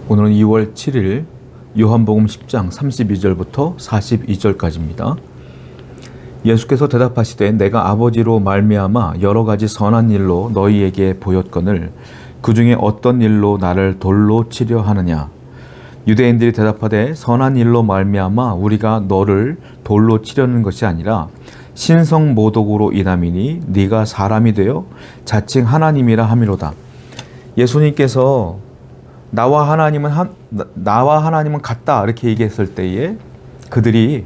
오늘은 2월 7일 요한복음 10장 32절부터 42절까지입니다. 예수께서 대답하시되 내가 아버지로 말미암아 여러 가지 선한 일로 너희에게 보였거늘 그 중에 어떤 일로 나를 돌로 치려 하느냐. 유대인들이 대답하되 선한 일로 말미암아 우리가 너를 돌로 치려는 것이 아니라 신성모독으로 인함이니 네가 사람이 되어 자칭 하나님이라 함이로다. 예수님께서 나와 하나님은 같다 이렇게 얘기했을 때에 그들이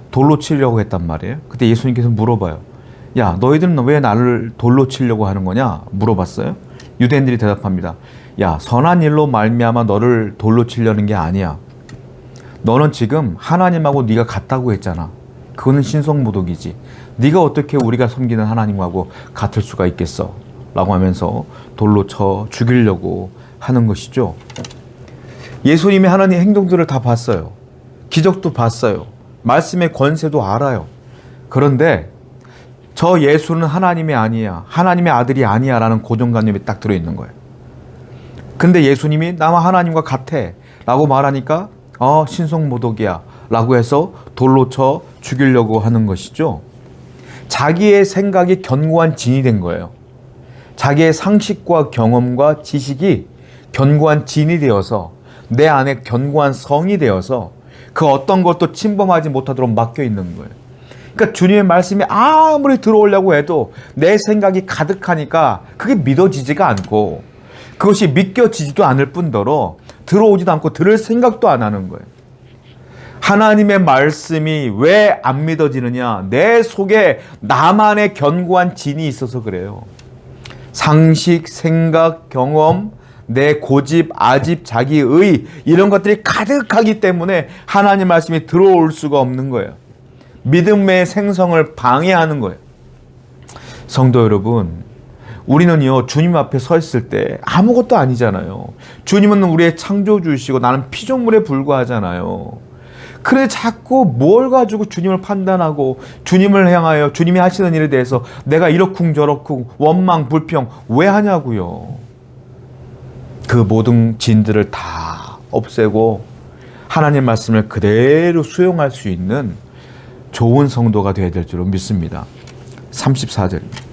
돌로 치려고 했단 말이에요. 그때 예수님께서 물어봐요. 야, 너희들은 왜 나를 돌로 치려고 하는 거냐 물어봤어요. 유대인들이 대답합니다. 야, 선한 일로 말미암아 너를 돌로 치려는 게 아니야. 너는 지금 하나님하고 네가 같다고 했잖아. 그거는 신성모독이지. 네가 어떻게 우리가 섬기는 하나님하고 같을 수가 있겠어? 라고 하면서 돌로 쳐 죽이려고 하는 것이죠. 예수님이 하나님 행동들을 다 봤어요. 기적도 봤어요. 말씀의 권세도 알아요. 그런데 저 예수는 하나님이 아니야, 하나님의 아들이 아니야 라는 고정관념이 딱 들어있는 거예요. 근데 예수님이 나와 하나님과 같아 라고 말하니까 신성모독이야 라고 해서 돌로 쳐 죽이려고 하는 것이죠. 자기의 생각이 견고한 진이 된 거예요. 자기의 상식과 경험과 지식이 견고한 진이 되어서 내 안에 견고한 성이 되어서 그 어떤 것도 침범하지 못하도록 막혀 있는 거예요. 그러니까 주님의 말씀이 아무리 들어오려고 해도 내 생각이 가득하니까 그게 믿어지지가 않고 그것이 믿겨지지도 않을 뿐더러 들어오지도 않고 들을 생각도 안 하는 거예요. 하나님의 말씀이 왜 안 믿어지느냐? 내 속에 나만의 견고한 진이 있어서 그래요. 상식, 생각, 경험, 내 고집, 아집, 자기의 이런 것들이 가득하기 때문에 하나님 말씀이 들어올 수가 없는 거예요. 믿음의 생성을 방해하는 거예요. 성도 여러분, 우리는요 주님 앞에 서 있을 때 아무것도 아니잖아요. 주님은 우리의 창조주이시고 나는 피조물에 불과하잖아요. 그런데 자꾸 뭘 가지고 주님을 판단하고 주님을 향하여 주님이 하시는 일에 대해서 내가 이러쿵저러쿵 원망, 불평 왜 하냐고요. 그 모든 진들을 다 없애고 하나님 말씀을 그대로 수용할 수 있는 좋은 성도가 되어야 될 줄로 믿습니다. 34절입니다.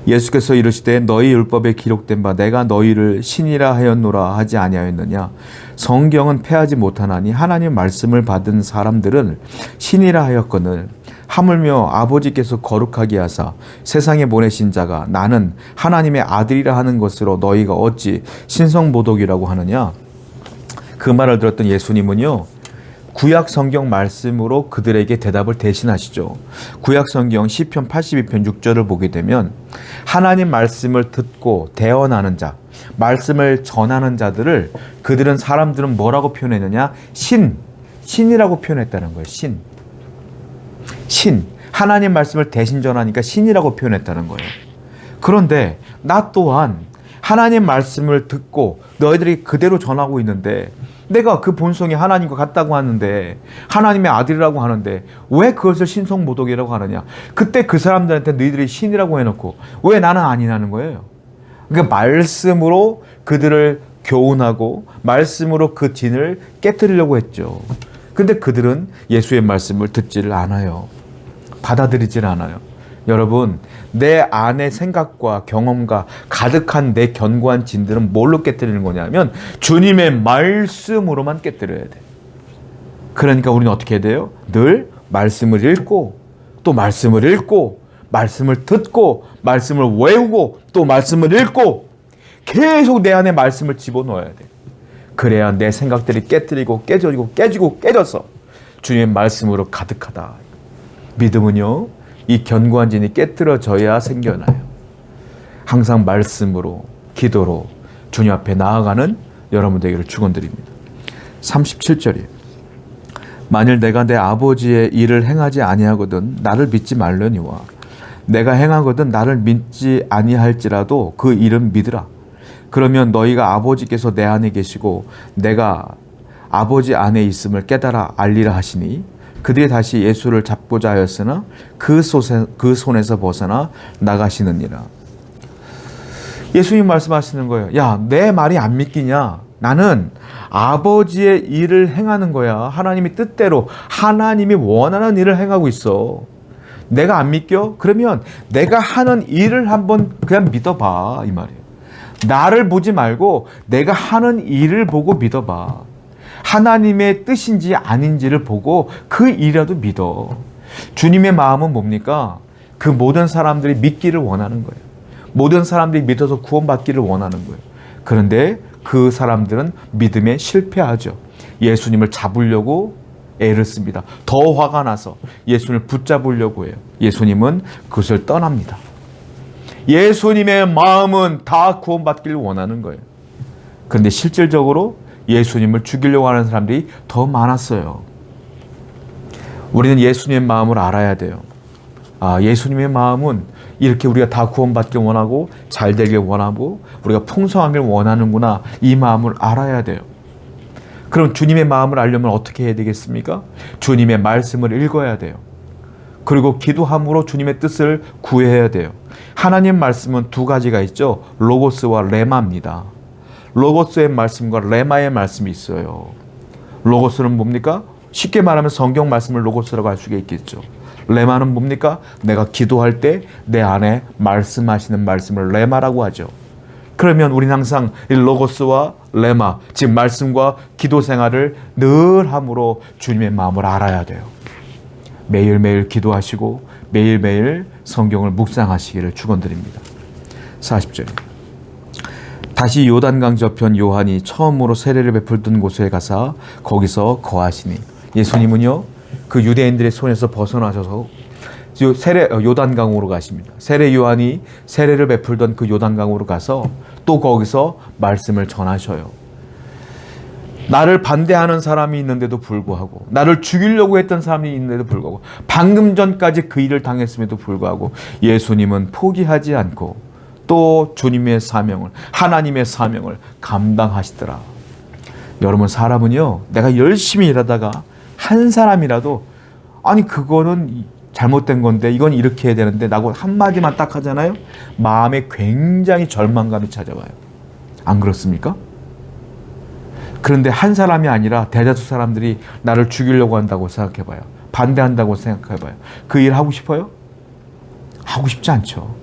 예수께서 이르시되 너희 율법에 기록된 바 내가 너희를 신이라 하였노라 하지 아니하였느냐. 성경은 패하지 못하나니 하나님 말씀을 받은 사람들은 신이라 하였거늘 하물며 아버지께서 거룩하게 하사 세상에 보내신 자가 나는 하나님의 아들이라 하는 것으로 너희가 어찌 신성모독이라고 하느냐. 그 말을 들었던 예수님은요 구약 성경 말씀으로 그들에게 대답을 대신하시죠. 구약 성경 시편 82편 6절을 보게 되면 하나님 말씀을 듣고 대언하는 자, 말씀을 전하는 자들을 사람들은 뭐라고 표현했느냐? 신이라고 표현했다는 거예요. 신. 하나님 말씀을 대신 전하니까 신이라고 표현했다는 거예요. 그런데 나 또한 하나님 말씀을 듣고 너희들이 그대로 전하고 있는데 내가 그 본성이 하나님과 같다고 하는데 하나님의 아들이라고 하는데 왜 그것을 신성모독이라고 하느냐. 그때 그 사람들한테 너희들이 신이라고 해놓고 왜 나는 아니라는 거예요. 그러니까 말씀으로 그들을 교훈하고 말씀으로 그 진을 깨뜨리려고 했죠. 근데 그들은 예수의 말씀을 듣지를 않아요. 받아들이질 않아요. 여러분, 내 안의 생각과 경험과 가득한 내 견고한 진들은 뭘로 깨뜨리는 거냐면 주님의 말씀으로만 깨뜨려야 돼. 그러니까 우리는 어떻게 해야 돼요? 늘 말씀을 읽고 또 말씀을 읽고 말씀을 듣고 말씀을 외우고 또 말씀을 읽고 계속 내 안에 말씀을 집어넣어야 돼. 그래야 내 생각들이 깨지고 깨져서 주님의 말씀으로 가득하다. 믿음은요 이 견고한 진이 깨뜨려져야 생겨나요. 항상 말씀으로 기도로 주님 앞에 나아가는 여러분 되기를 축원드립니다. 37절이에요. 만일 내가 내 아버지의 일을 행하지 아니하거든 나를 믿지 말려니와 내가 행하거든 나를 믿지 아니할지라도 그 일은 믿으라. 그러면 너희가 아버지께서 내 안에 계시고 내가 아버지 안에 있음을 깨달아 알리라 하시니 그들이 다시 예수를 잡고자 하였으나 그 손에서 벗어나 나가시느니라. 예수님 말씀하시는 거예요. 야, 내 말이 안 믿기냐? 나는 아버지의 일을 행하는 거야. 하나님의 뜻대로 하나님이 원하는 일을 행하고 있어. 내가 안 믿겨? 그러면 내가 하는 일을 한번 그냥 믿어봐, 이 말이에요. 나를 보지 말고 내가 하는 일을 보고 믿어봐. 하나님의 뜻인지 아닌지를 보고 그 일이라도 믿어. 주님의 마음은 뭡니까? 그 모든 사람들이 믿기를 원하는 거예요. 모든 사람들이 믿어서 구원받기를 원하는 거예요. 그런데 그 사람들은 믿음에 실패하죠. 예수님을 잡으려고 애를 씁니다. 더 화가 나서 예수님을 붙잡으려고 해요. 예수님은 그것을 떠납니다. 예수님의 마음은 다 구원받기를 원하는 거예요. 그런데 실질적으로 예수님을 죽이려고 하는 사람들이 더 많았어요. 우리는 예수님의 마음을 알아야 돼요. 예수님의 마음은 이렇게 우리가 다 구원받길 원하고 잘 되길 원하고 우리가 풍성하길 원하는구나. 이 마음을 알아야 돼요. 그럼 주님의 마음을 알려면 어떻게 해야 되겠습니까? 주님의 말씀을 읽어야 돼요. 그리고 기도함으로 주님의 뜻을 구해야 돼요. 하나님 말씀은 두 가지가 있죠. 로고스와 레마입니다. 로고스의 말씀과 레마의 말씀이 있어요. 로고스는 뭡니까? 쉽게 말하면 성경 말씀을 로고스라고 할 수가 있겠죠. 레마는 뭡니까? 내가 기도할 때 내 안에 말씀하시는 말씀을 레마라고 하죠. 그러면 우리는 항상 이 로고스와 레마, 즉 말씀과 기도 생활을 늘 함으로 주님의 마음을 알아야 돼요. 매일매일 기도하시고 매일매일 성경을 묵상하시기를 축원드립니다. 40절. 다시 요단강 저편 요한이 처음으로 세례를 베풀던 곳에 가서 거기서 거하시니. 예수님은요, 그 유대인들의 손에서 벗어나셔서 요단강으로 가십니다. 세례 요한이 세례를 베풀던 그 요단강으로 가서 또 거기서 말씀을 전하셔요. 나를 반대하는 사람이 있는데도 불구하고, 나를 죽이려고 했던 사람이 있는데도 불구하고, 방금 전까지 그 일을 당했음에도 불구하고 예수님은 포기하지 않고 또 주님의 사명을, 하나님의 사명을 감당하시더라. 여러분, 사람은요, 내가 열심히 일하다가 한 사람이라도 아니 그거는 잘못된 건데 이건 이렇게 해야 되는데 라고 한마디만 딱 하잖아요. 마음에 굉장히 절망감이 찾아와요. 안 그렇습니까? 그런데 한 사람이 아니라 대다수 사람들이 나를 죽이려고 한다고 생각해봐요. 반대한다고 생각해봐요. 그 일 하고 싶어요? 하고 싶지 않죠.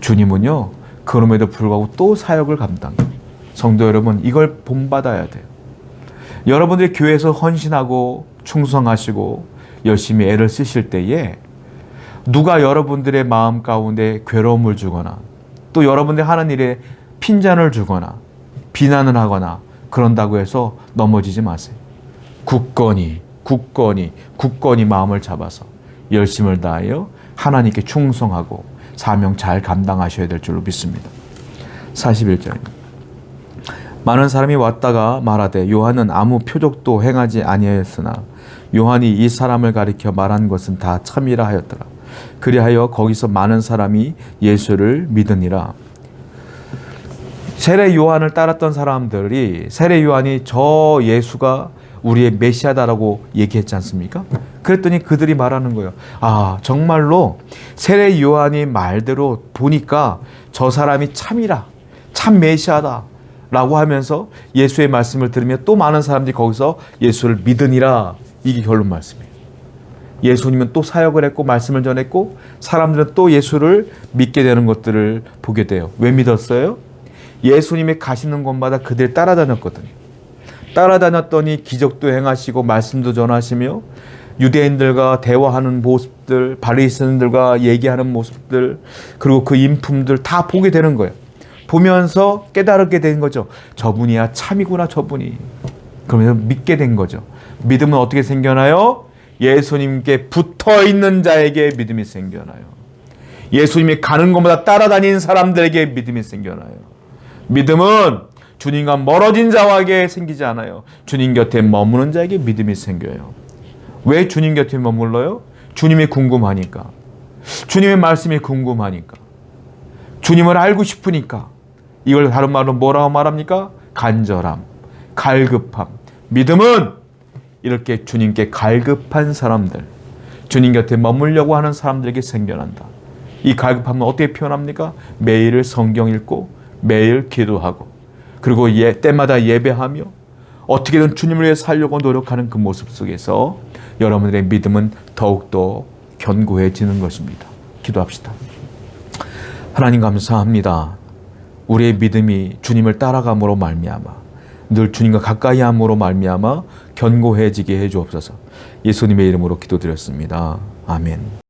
주님은요, 그럼에도 불구하고 또 사역을 감당해요. 성도 여러분, 이걸 본받아야 돼요. 여러분들이 교회에서 헌신하고 충성하시고 열심히 애를 쓰실 때에 누가 여러분들의 마음 가운데 괴로움을 주거나 또 여러분들이 하는 일에 핀잔을 주거나 비난을 하거나 그런다고 해서 넘어지지 마세요. 굳건히 마음을 잡아서 열심을 다하여 하나님께 충성하고 사명 잘 감당하셔야 될 줄로 믿습니다. 41절입니다. 많은 사람이 왔다가 말하되 요한은 아무 표적도 행하지 아니하였으나 요한이 이 사람을 가리켜 말한 것은 다 참이라 하였더라. 그리하여 거기서 많은 사람이 예수를 믿으니라. 세례 요한을 따랐던 사람들이 세례 요한이 저 예수가 우리의 메시아다라고 얘기했지 않습니까? 그랬더니 그들이 말하는 거예요. 정말로 세례 요한이 말대로 보니까 저 사람이 참이라, 참 메시아다 라고 하면서 예수의 말씀을 들으며 또 많은 사람들이 거기서 예수를 믿으니라. 이게 결론 말씀이에요. 예수님은 또 사역을 했고 말씀을 전했고 사람들은 또 예수를 믿게 되는 것들을 보게 돼요. 왜 믿었어요? 예수님이 가시는 곳마다 그들 따라다녔거든요. 따라다녔더니 기적도 행하시고 말씀도 전하시며 유대인들과 대화하는 모습들, 바리새인들과 얘기하는 모습들, 그리고 그 인품들 다 보게 되는 거예요. 보면서 깨달게 된 거죠. 저분이야 참이구나, 저분이. 그러면서 믿게 된 거죠. 믿음은 어떻게 생겨나요? 예수님께 붙어있는 자에게 믿음이 생겨나요. 예수님이 가는 곳마다 따라다니는 사람들에게 믿음이 생겨나요. 믿음은 주님과 멀어진 자에게 생기지 않아요. 주님 곁에 머무는 자에게 믿음이 생겨요. 왜 주님 곁에 머물러요? 주님이 궁금하니까. 주님의 말씀이 궁금하니까. 주님을 알고 싶으니까. 이걸 다른 말로 뭐라고 말합니까? 간절함, 갈급함. 믿음은 이렇게 주님께 갈급한 사람들, 주님 곁에 머물려고 하는 사람들에게 생겨난다. 이 갈급함은 어떻게 표현합니까? 매일 성경 읽고 매일 기도하고 그리고 때마다 예배하며 어떻게든 주님을 위해 살려고 노력하는 그 모습 속에서 여러분들의 믿음은 더욱더 견고해지는 것입니다. 기도합시다. 하나님 감사합니다. 우리의 믿음이 주님을 따라감으로 말미암아 늘 주님과 가까이 함으로 말미암아 견고해지게 해 주옵소서. 예수님의 이름으로 기도드렸습니다. 아멘.